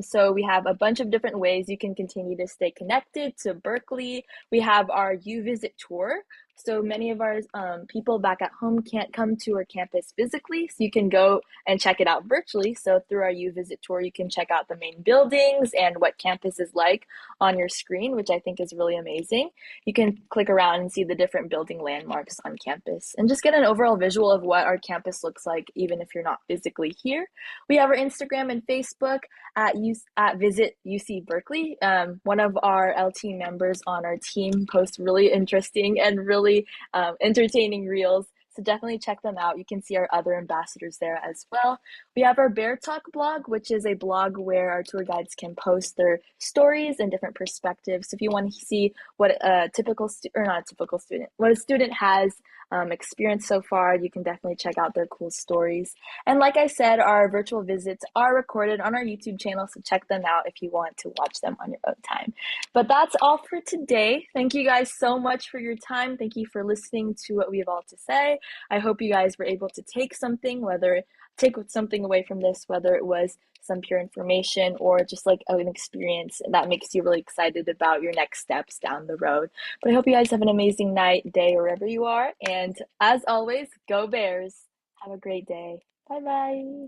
So we have a bunch of different ways you can continue to stay connected to Berkeley. We have our You Visit tour. So many of our people back at home can't come to our campus physically, so you can go and check it out virtually. So through our You Visit tour, you can check out the main buildings and what campus is like on your screen, which I think is really amazing. You can click around and see the different building landmarks on campus and just get an overall visual of what our campus looks like, even if you're not physically here. We have our Instagram and Facebook at Visit UC Berkeley. One of our LT members on our team posts really interesting and really entertaining reels. So definitely check them out. You can see our other ambassadors there as well. We have our Bear Talk blog, which is a blog where our tour guides can post their stories and different perspectives. So if you want to see what a typical or not a typical student, what a student has experienced so far, you can definitely check out their cool stories. And like I said, our virtual visits are recorded on our YouTube channel, so check them out if you want to watch them on your own time. But that's all for today. Thank you guys so much for your time. Thank you for listening to what we have all to say. I hope you guys were able to take something away from this, whether it was some pure information or just like an experience that makes you really excited about your next steps down the road. But I hope you guys have an amazing night, day, wherever you are. And as always, go Bears. Have a great day. Bye bye.